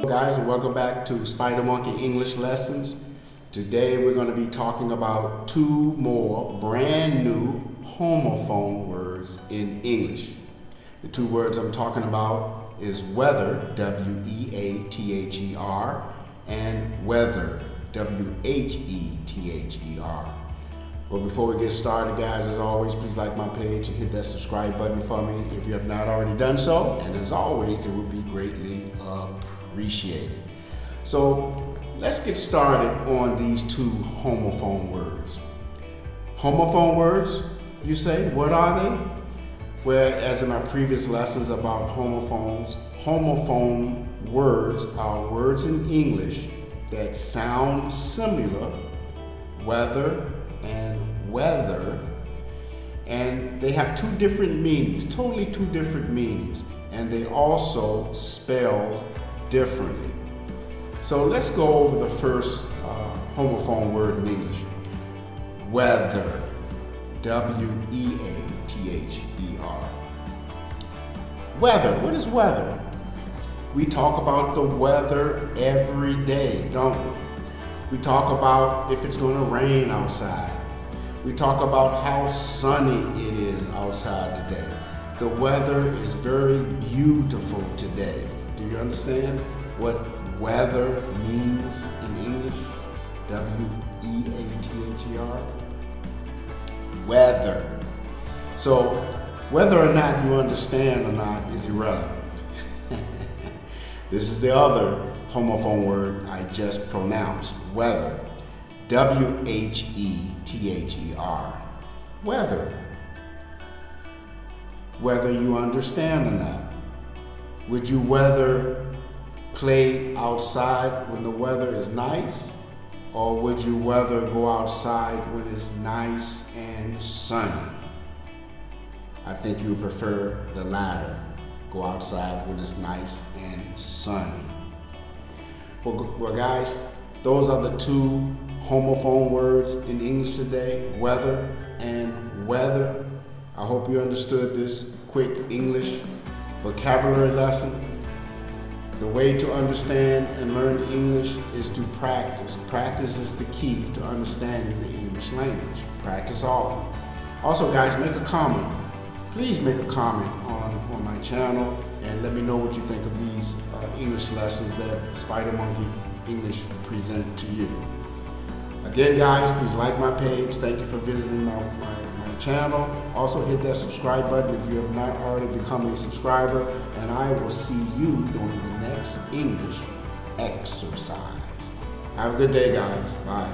Guys, and welcome back to Spider Monkey English Lessons. Today we're going to be talking about two more brand new homophone words in English. The two words I'm talking about is weather, W-E-A-T-H-E-R, and weather, W-H-E-T-H-E-R. Well, before we get started, guys, as always, please like my page and hit that subscribe button for me if you have not already done so. And as always, it would be greatly appreciated. So let's get started on these two homophone words. Homophone words, you say, what are they? Well, as in my previous lessons about homophones, homophone words are words in English that sound similar, whether and weather, and they have two different meanings, totally two different meanings, and they also spell differently. So let's go over the first homophone word in English. Weather, W-E-A-T-H-E-R. Weather, what is weather? We talk about the weather every day, don't we? We talk about if it's going to rain outside. We talk about how sunny it is outside today. The weather is very beautiful today. Do you understand what weather means in English? W-E-A-T-H-E-R. Weather. So whether or not you understand or not is irrelevant. This is the other homophone word I just pronounced, weather. W-H-E-T-H-E-R. Weather. Whether you understand or not. Would you rather play outside when the weather is nice? Or would you rather go outside when it's nice and sunny? I think you would prefer the latter. Go outside when it's nice and sunny. Well, guys, those are the two homophone words in English today, weather and weather. I hope you understood this quick English vocabulary lesson. The way to understand and learn English is to practice. Practice is the key to understanding the English language. Practice often. Also, guys, make a comment. Please make a comment on my channel and let me know what you think of these English lessons that Spider Monkey English present to you. Again, guys, please like my page. Thank you for visiting my channel. Also, hit that subscribe button if you have not already become a subscriber, and I will see you during the next English exercise. Have a good day, guys. Bye.